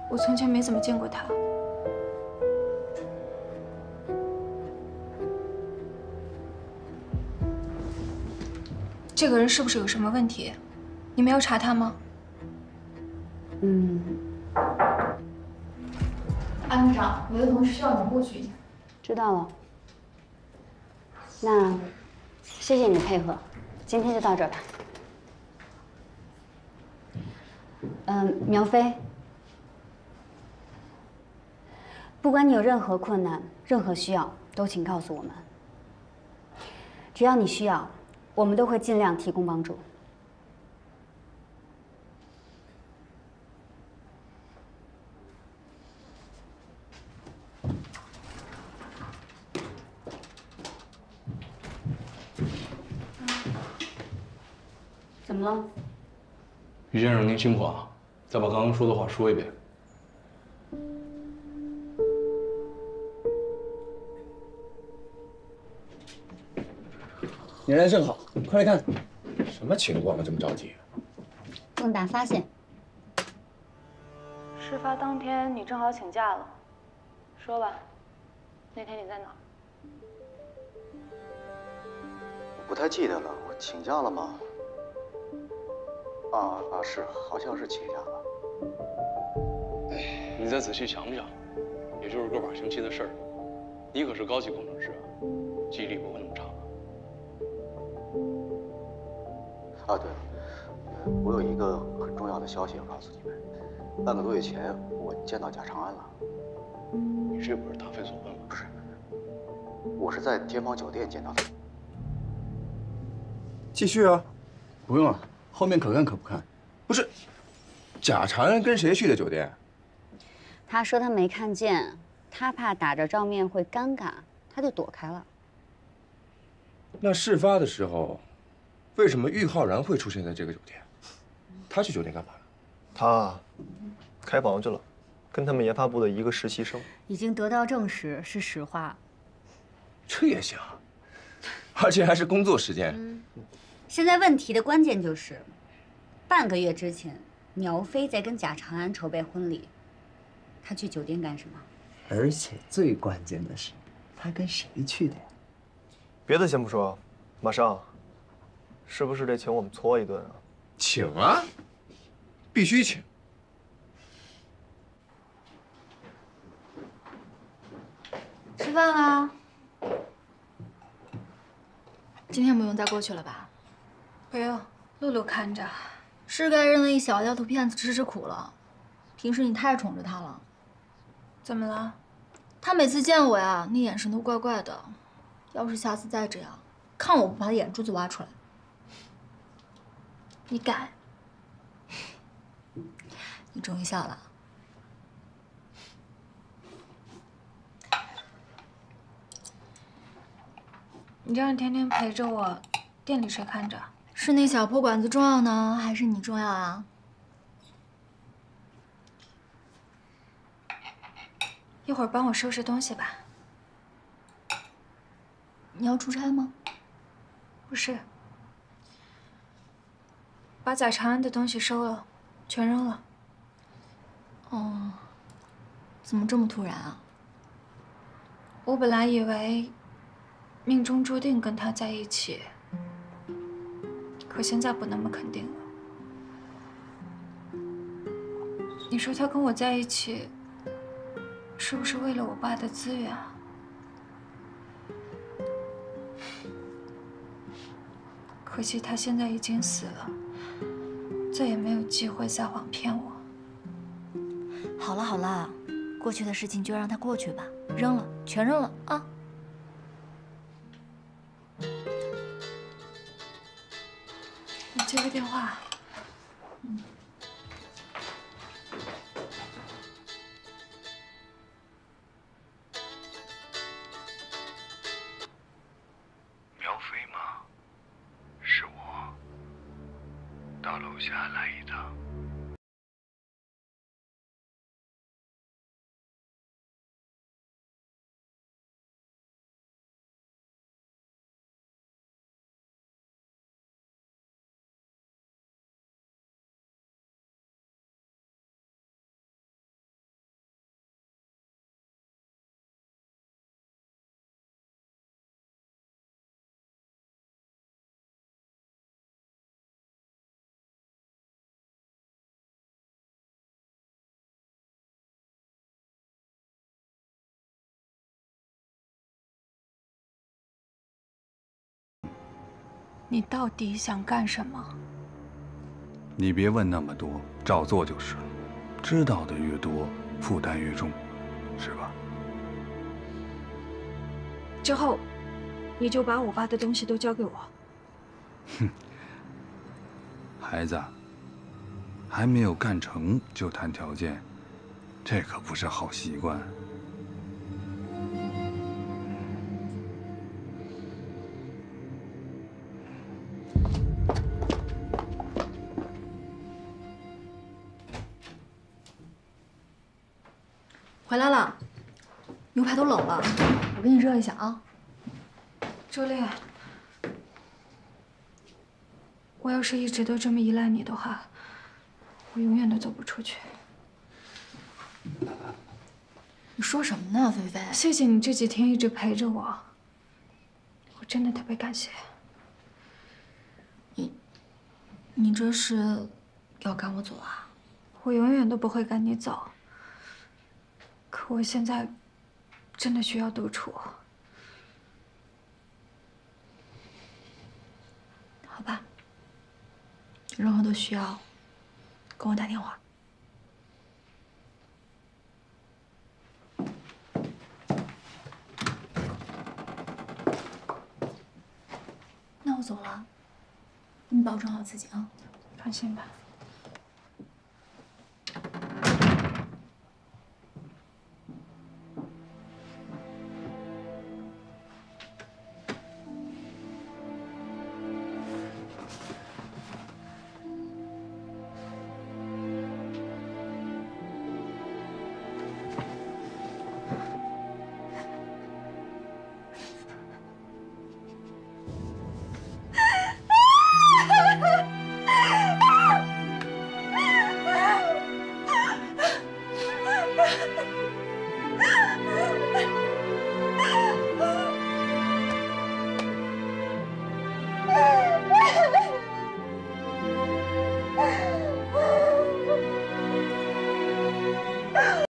我从前没怎么见过他。这个人是不是有什么问题？你没有查他吗？安部长，有的同事需要你过去一下。知道了。那谢谢你的配合，今天就到这儿吧。苗飞，不管你有任何困难、任何需要，都请告诉我们。只要你需要，我们都会尽量提供帮助。怎么了？于先生，您辛苦啊，再把刚刚说的话说一遍。你来正好，快来看，什么情况啊？这么着急？重大发现。事发当天你正好请假了，说吧，那天你在哪儿？不太记得了，我请假了吗？是，好像是请假了。你再仔细想想，也就是个把星期的事儿。你可是高级工程师啊，记忆力不会那么差。对了，我有一个很重要的消息要告诉你们。半个多月前，我见到贾长安了。你这不是答非所问吗？不是，我是在天猫酒店见到他。继续啊，不用了，后面可看可不看。不是，贾长安跟谁去的酒店？他说他没看见，他怕打着照面会尴尬，他就躲开了。那事发的时候，为什么郁浩然会出现在这个酒店？他去酒店干嘛呢？他开房去了，跟他们研发部的一个实习生。已经得到证实是实话。这也行，而且还是工作时间。现在问题的关键就是，半个月之前，苗飞在跟贾长安筹备婚礼，他去酒店干什么？而且最关键的是，他跟谁去的呀？别的先不说，马上，是不是得请我们搓一顿啊？请啊，必须请。吃饭啦？今天不用再过去了吧？不用，露露看着。是该认了一小丫头片子吃苦了。平时你太宠着她了。怎么了？她每次见我呀，那眼神都怪怪的。要是下次再这样，看我不把她眼珠子挖出来。你敢？你终于笑了。你这样天天陪着我，店里谁看着？是那小破馆子重要呢，还是你重要啊？一会儿帮我收拾东西吧。你要出差吗？不是，把贾长安的东西收了，全扔了。哦，怎么这么突然啊？我本来以为命中注定跟他在一起，可现在不那么肯定了。你说他跟我在一起，是不是为了我爸的资源啊？可惜他现在已经死了，再也没有机会撒谎骗我。好了好了，过去的事情就让它过去吧，扔了，全扔了啊！你接个电话。苗飞吗？是我，到楼下来一趟。你到底想干什么？你别问那么多，照做就是了。知道的越多，负担越重，是吧？之后，你就把我爸的东西都交给我。哼，孩子，还没有干成就谈条件，这可不是好习惯。回来了，牛排都冷了，我给你热一下啊。周烈，我要是一直都这么依赖你的话，我永远都走不出去。你说什么呢，菲菲？谢谢你这几天一直陪着我，我真的特别感谢。你这是要赶我走啊？我永远都不会赶你走。可我现在真的需要独处。好吧，有任何的需要，跟我打电话。那我走了，你保重好自己啊。放心吧。